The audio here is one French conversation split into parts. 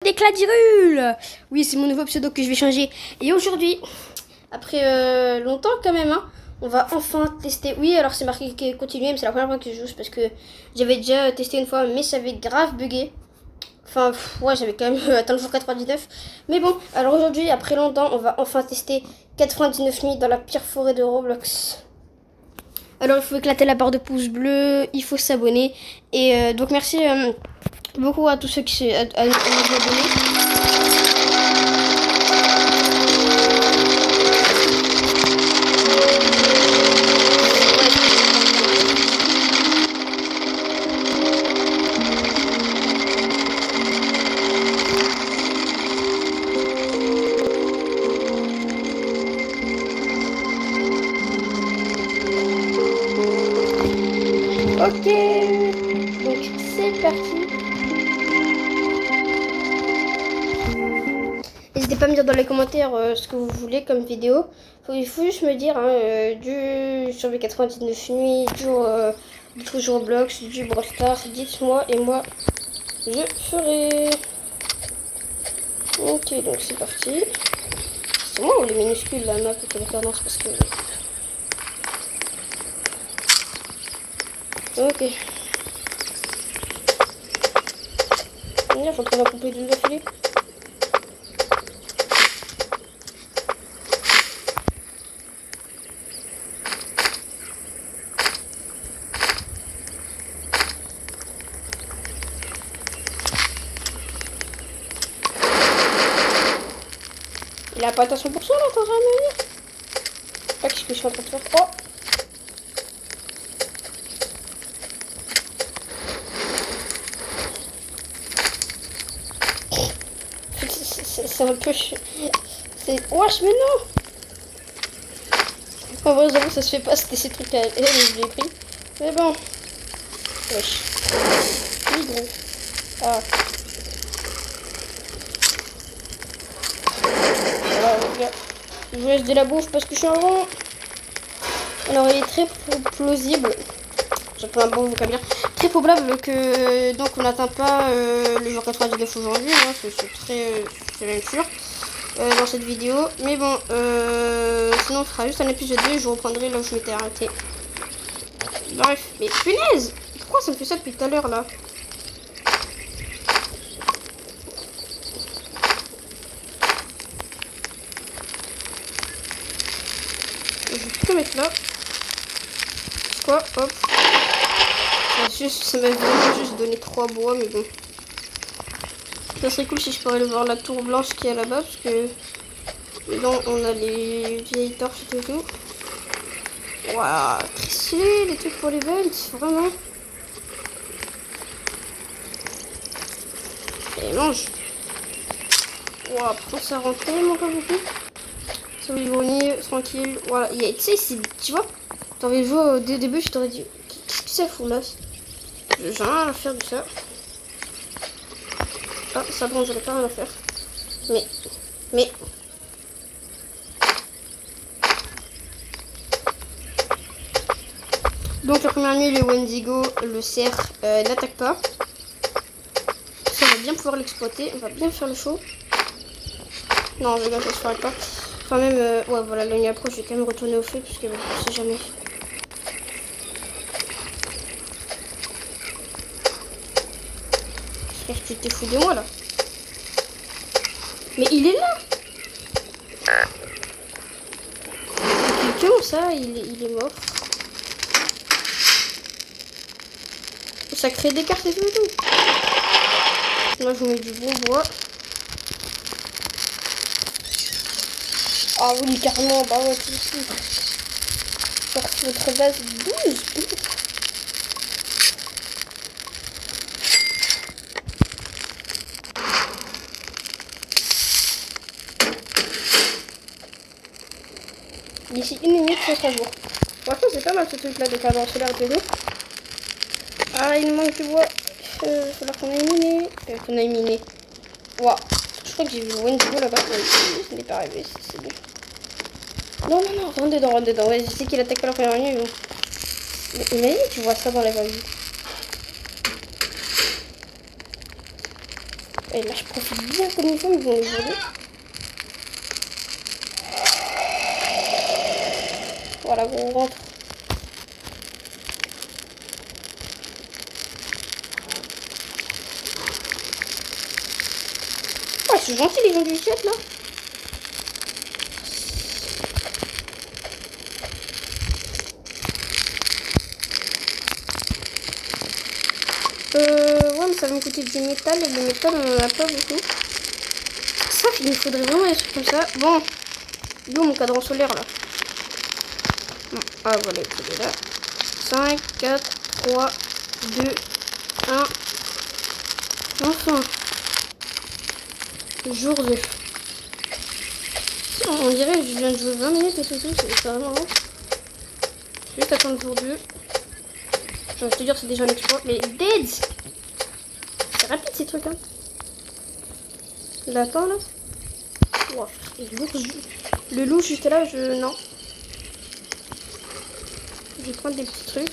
D'éclat d'Hyrule. Oui, c'est mon nouveau pseudo que je vais changer. Et aujourd'hui, après longtemps quand même, hein, on va enfin tester. Oui, alors c'est marqué continuer, mais c'est la première fois que je joue parce que j'avais déjà testé une fois, mais ça avait grave bugué. Enfin, ouais, j'avais quand même atteint le jour 99. Mais bon, alors aujourd'hui, après longtemps, on va enfin tester 99 nuits dans la pire forêt de Roblox. Alors, il faut éclater la barre de pouce bleu, il faut s'abonner. Et donc, merci beaucoup à tous ceux qui à nous abonner. Ok, donc c'est parti. N'hésitez pas à me dire dans les commentaires ce que vous voulez comme vidéo. Il faut juste me dire du sur les 99 nuits, du toujours Roblox, du Brawl Stars, dites-moi et moi je ferai. Ok, donc c'est parti. C'est moi ou les minuscules la map qui est référence parce que. Ok. Je suis en train d'accomplir deux affilés. Il a pas attention pour ça là, quand même. Ah, qu'est-ce que je suis en train de faire? Oh! C'est un peu... C'est... Wesh, mais non! En vrai, j'avoue, ça se fait pas, c'était ces trucs à elle, je l'ai pris. Mais bon. Wesh. Oui, bon. Ah. Voilà, les gars. Je vous laisse de la bouffe parce que je suis en rond. Alors, il est très plausible. J'ai pas un bon vocabulaire. Très probable que donc on n'atteint pas le jour 99 aujourd'hui. Hein, c'est même sûr. Dans cette vidéo, mais bon sinon on fera juste un épisode 2 et je reprendrai là où je m'étais arrêté. Bref, mais punaise, pourquoi ça me fait ça depuis tout à l'heure là? Je vais tout mettre là. Quoi? Hop. Ça m'a vraiment juste donné 3 bois, mais bon, ça serait cool si je pourrais aller voir la tour blanche qui est là-bas parce que dedans on a les vieilles torches et tout. Waouh, très stylé, les trucs pour les belts, vraiment. Et mange. Waouh, pourtant ça rend tellement pas beaucoup. Sur les greniers, tranquille. Voilà, tu sais, tu vois, t'aurais joué au début, je t'aurais dit, qu'est-ce que ça fout là? J'ai rien à faire de ça. Ah, ça bon, j'aurais pas rien à faire. Mais. Donc la première nuit, le Wendigo, le cerf, n'attaque pas. Ça, on va bien pouvoir l'exploiter. On va bien faire le show. Non, je rigole, ça se ferait pas. Enfin même, ouais, voilà, la nuit approche, je vais quand même retourner au feu parce que on sait jamais. J'espère que tu t'es fou de moi là. Mais il est là. Comment ça, il est mort? Ça crée des cartes et tout. Moi je vous mets du bon bois. Ah oui, carrément, bah ouais, tout ici. Sorti votre base 12. D'ici 1 minute, ça sera jour. Franchement, c'est pas mal ce truc là de cadran solaire et tout. Ah, il nous manque du bois. Il va falloir qu'on aille miner. Waouh. Je crois que j'ai vu le Wendigo là-bas. Ce n'est pas arrivé, c'est bon. Non, rentre dedans. Ouais, je sais qu'il attaque pas la première nuit. Mais imagine, tu vois ça dans la vraie vie. Et là, je profite bien comme il faut, mais bon, aujourd'hui. Voilà, on rentre. Ouais, c'est gentil les gens du 7 là. Ouais, mais ça va me coûter du métal, et le métal on en a pas beaucoup. Ça, il me faudrait vraiment des trucs comme ça. Bon, il est où mon cadran solaire là? Bon, ah voilà, il est là. 5, 4, 3, 2, 1. Enfin. Jour 2. On dirait que je viens de jouer 20 minutes et tout, c'est pas vraiment long. Juste attendre jour 2. Je vais te dire, c'est déjà un exploit. Mais dead! C'est rapide ces trucs, hein. Lapin là. Wow. Et le loup juste là, non. Je vais prendre des petits trucs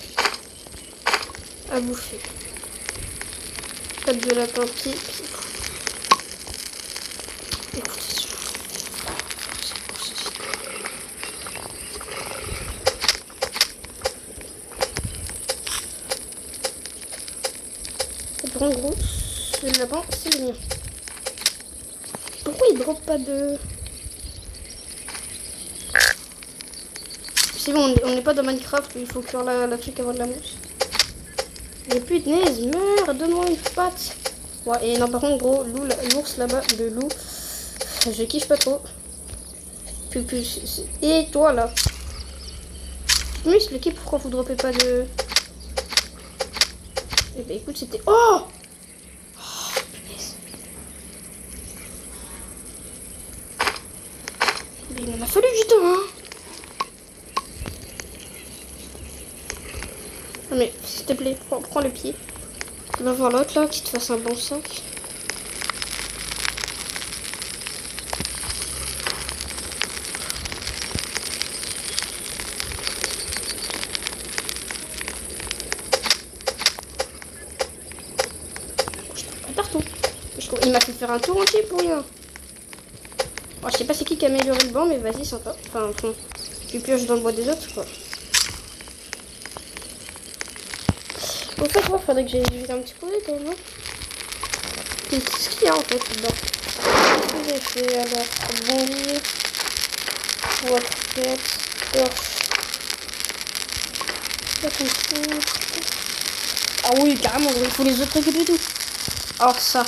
à bouffer. Pas de lapin pied. Écoutez, en gros, le lapin, c'est le mien. Pourquoi il drop pas de... C'est bon, on n'est pas dans Minecraft, il faut cuire la truc avant de la mousse. Il n'y a plus de naise, meurs, donne-moi une patte. Ouais, et non, par contre, gros, l'ours là-bas, le loup, je kiffe pas trop. Et toi là, tu peux m'expliquer pourquoi vous droppez pas de... Eh ben écoute, c'était... Oh, punaise. Mais il m'en a fallu du temps, hein. Non mais, s'il te plaît, prends le pied. Tu vas voir l'autre là, qui te fasse un bon sac. Partout. Il m'a fait faire un tour entier pour rien. Bon, je sais pas c'est qui a amélioré le banc, mais vas-y, sympa. Enfin, tu pioches dans le bois des autres, quoi. Au fait, moi, faudrait que j'aille jeter un petit coup d'œil quand même. Qu'est-ce qu'il y a en fait dedans? Qu'est-ce que j'ai fait alors? Bombier, waterpet, torche. Ah oui, carrément, il faut les autres trucs et tout. Alors ça.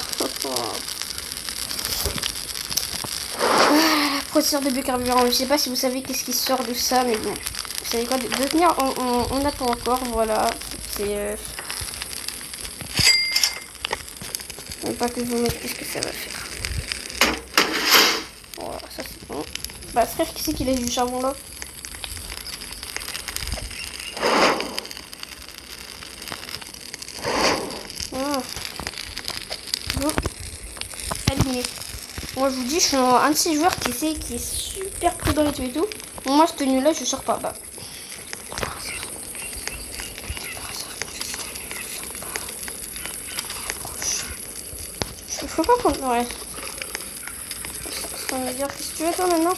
Processeur de biocarburant. Je sais pas si vous savez qu'est-ce qui sort de ça, mais bon. Vous savez quoi, de tenir, on attend encore, voilà. C'est... Pas que je vous mette ce que ça va faire. Voilà, ça c'est bon. Bah frère, qui c'est qui laisse du charbon là? Ah. Bon. Aligné. Moi je vous dis, je suis un de ces joueurs qui est super prudent et tout. Bon, moi cette tenue là, je sors pas. Bah. Faut pas qu'on... Ouais. Ça veut dire qu'est-ce que tu veux toi maintenant?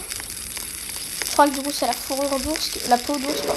Je crois que du coup c'est la fourrure d'ours, la peau d'ours quoi.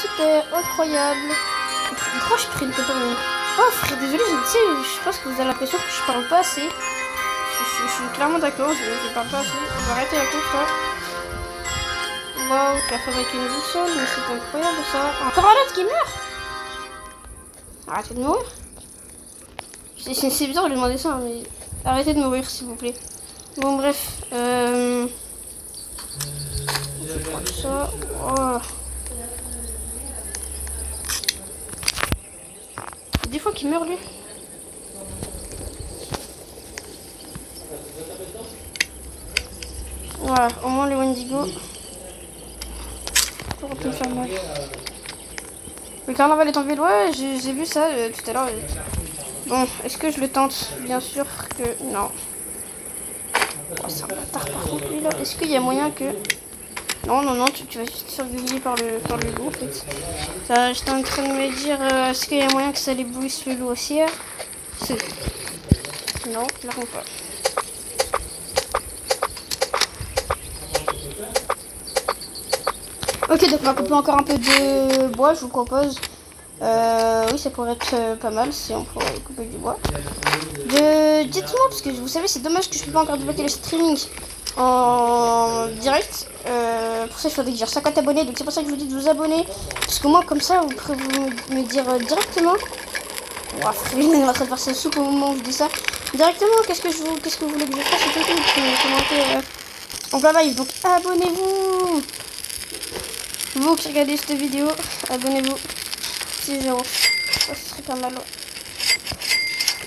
super, incroyable. Pourquoi je prenne pas mon... Oh frère, désolé, je pense que vous avez l'impression que je parle pas assez. Je suis clairement d'accord, je parle pas assez. On va arrêter la course là. Waouh, tu as fabriqué une boussole, mais c'est incroyable ça. Encore un autre qui meurt. Arrêtez de mourir. C'est bizarre de demander ça, mais arrêtez de mourir s'il vous plaît. Bon bref, ça. Oh. Des fois qu'il meurt lui. Voilà, au moins les Wendigo. Pour me faire mal. Le carnaval est en ville, ouais, j'ai vu ça tout à l'heure. Bon, est-ce que je le tente? Bien sûr que non. Oh, c'est un bâtard par contre lui là. Est-ce qu'il y a moyen que... Non, tu vas juste te faire griller par le loup en fait. J'étais en train de me dire, est-ce qu'il y a moyen que ça l'éblouisse le loup aussi? Non, clairement pas. Ok, donc on va couper encore un peu de bois, je vous propose. Oui, ça pourrait être pas mal si on pourrait couper du bois. Dites-moi, parce que vous savez, c'est dommage que je ne peux pas encore débloquer le streaming en direct. Pour ça, il faudrait que j'ai 50 abonnés, donc c'est pour ça que je vous dis de vous abonner. Parce que moi, comme ça, vous pourrez me dire directement. Ouah, frère, il est en train de faire sa soupe au moment où je dis ça. Directement, qu'est-ce que vous voulez que je fasse? C'est tout, vous pouvez commenter en plein live. Donc abonnez-vous. Vous qui regardez cette vidéo, abonnez-vous. C'est 0. Ça serait pas mal.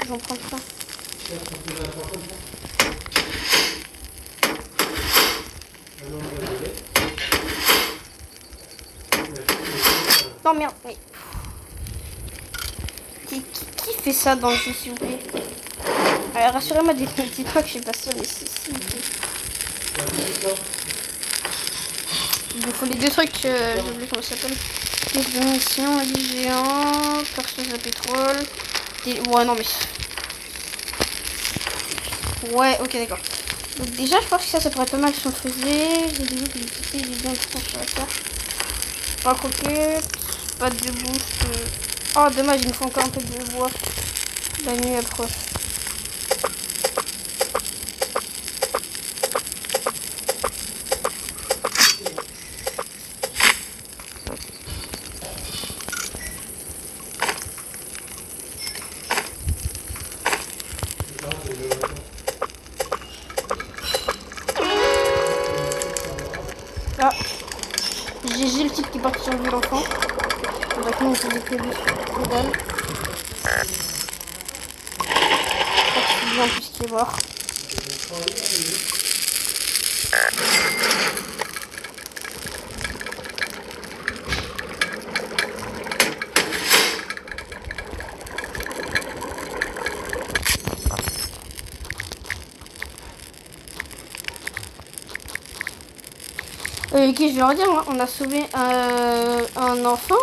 J'en prends plein. Non merde, mais... Qui fait ça dans le jeu s'il vous plaît? Rassurez-moi, dites pas que je suis pas seule, mais si. Il me faut les deux trucs, j'ai oublié comment ça s'appelle. Pièces de munitions, lit géant, perceuse à pétrole. Ouais, non mais... Ouais, ok, d'accord. Donc déjà, je pense que ça pourrait être pas mal si on le faisait. J'ai des outils, j'ai bien de temps sur la terre. Pas croquette, pas de boost. Oh, dommage, il me faut encore un peu de bois. La nuit approche. Ah, j'ai le type qui est parti sur le l'enfant. Donc nous on faisait que dalle. Je crois que c'est bien plus qu'il est mort. Ok, je vais leur dire, hein, on a sauvé un enfant.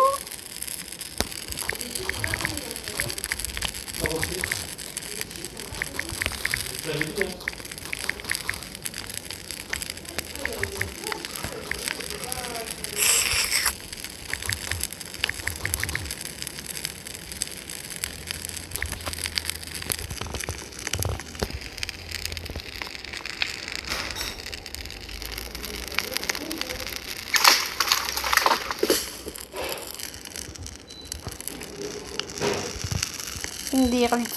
Une des reliques.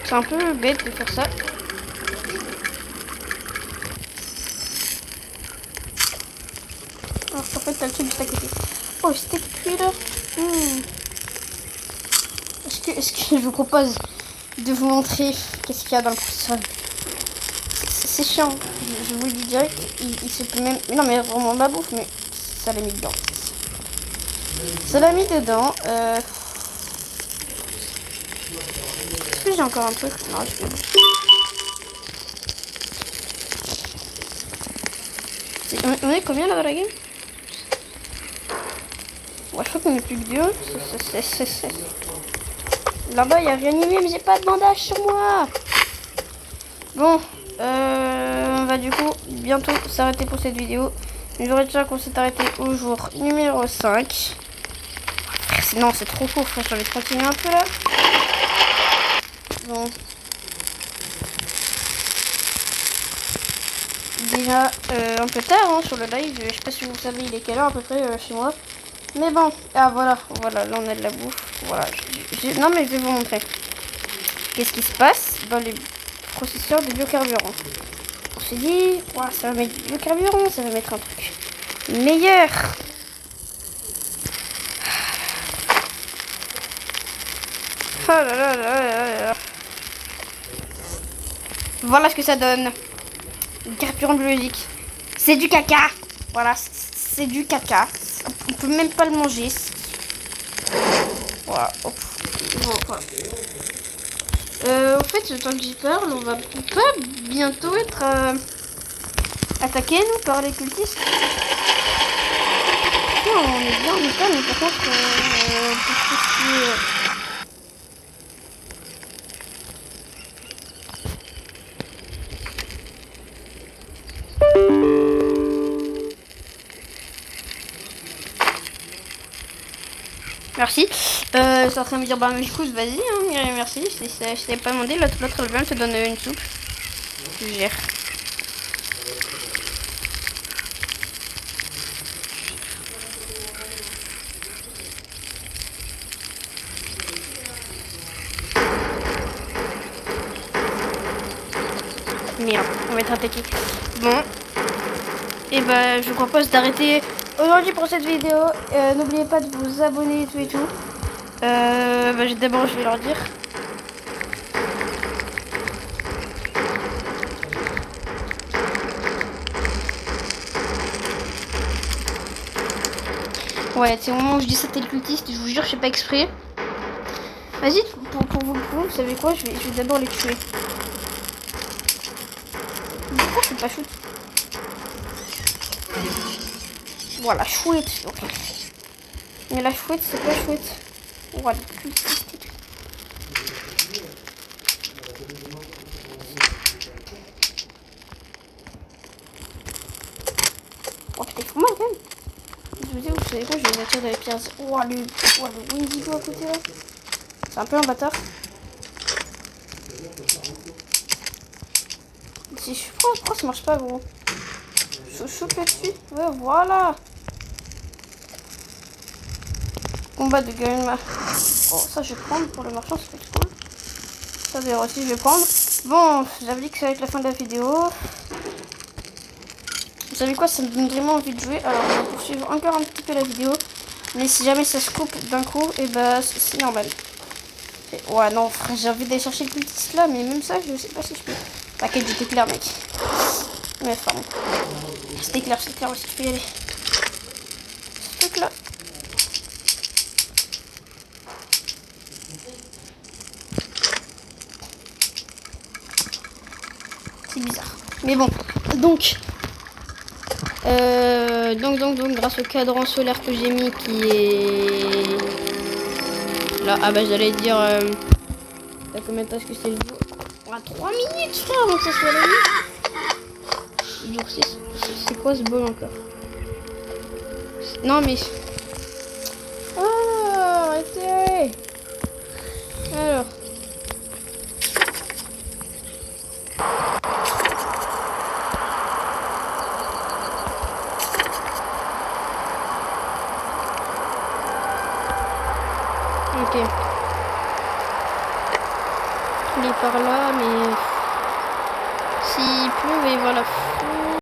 C'est un peu bête de faire ça. Alors qu'en fait t'as le truc juste à côté. Oh, steak cuit là. Est-ce que je vous propose de vous montrer qu'est-ce qu'il y a dans le processeur? C'est chiant, je vous le dis direct, il se peut même... Non mais vraiment ma bouffe, mais ça l'a mis dedans. Ça l'a mis dedans. Est-ce que j'ai encore un truc? Non, je peux pas. On est combien là dans la game? Ouais, je crois qu'on est plus que deux. Là-bas, il y a réanimé, mais j'ai pas de bandage sur moi. Bon, on va du coup bientôt s'arrêter pour cette vidéo. Je voudrais déjà qu'on s'est arrêté au jour numéro 5. Non, c'est trop court, frère. J'ai envie de continuer un peu là. Bon. Déjà un peu tard hein, sur le live. Je sais pas si vous savez il est quelle heure à peu près chez moi. Mais bon, ah voilà, là on a de la bouffe. Voilà, non mais je vais vous montrer. Qu'est-ce qui se passe dans les processeurs de biocarburant. On s'est dit, wow, ça va mettre du biocarburant, ça va mettre un truc meilleur. Oh là là là là là. Voilà ce que ça donne. Du carburant biologique. C'est du caca. Voilà, c'est du caca. On peut même pas le manger. Voilà. Voilà. Au fait, le temps que j'y parle, on va pas bientôt être attaqué, nous, par les cultistes. Non, on est bien en état, mais par contre, pour tout ce qui est... Merci. C'est en train de me dire, bah, mais du coup, vas-y, hein, merci. Je t'avais pas demandé, l'autre elle vient, te donne une soupe. Je gère. Merde, on va être attaqué. Bon. Et bah, je vous propose d'arrêter aujourd'hui pour cette vidéo. N'oubliez pas de vous abonner et tout et tout. D'abord, je vais leur dire. Ouais, c'est au moment où je dis ça, t'es le cultiste, je vous jure, je fais pas exprès. Vas-y, pour vous savez quoi, je vais d'abord les tuer. Pourquoi je fais pas shoot? Voilà, chouette, ok. Mais la chouette, c'est pas chouette. Voilà, les cultistes et tout. Oh putain, il faut mal quand même. Je vous dis, vous savez quoi, je vais les attirer dans les pierres. Oh, le Wendigo à côté là. C'est un peu un bâtard. Si je suis pourquoi ça marche pas, gros? Shoot là-dessus. Ouais, voilà. Combat de Galma. Oh, ça je vais prendre pour le marchand, ça peut être cool. Ça d'ailleurs aussi je vais prendre. Bon, j'avais dit que ça va être la fin de la vidéo. Vous savez quoi, ça me donne vraiment envie de jouer. Alors on va poursuivre encore un petit peu la vidéo. Mais si jamais ça se coupe d'un coup, et bah c'est normal. Ouais non frère, j'ai envie d'aller chercher le cultiste là, mais même ça je sais pas si je peux. T'inquiète, j'étais clair mec. Mais enfin bon. C'était clair aussi, tu peux y aller. Ce truc là. C'est bizarre. Mais bon, donc grâce au cadran solaire que j'ai mis qui est là, ah bah j'allais dire t'as combien de temps que c'est le jour? On a 3 minutes frère avant que ça soit la nuit. Jour 6. C'est quoi ce bol encore? Non mais... Ah, arrêtez. Alors... Ok. Il est par là, mais s'il pleut, il va y avoir la foule.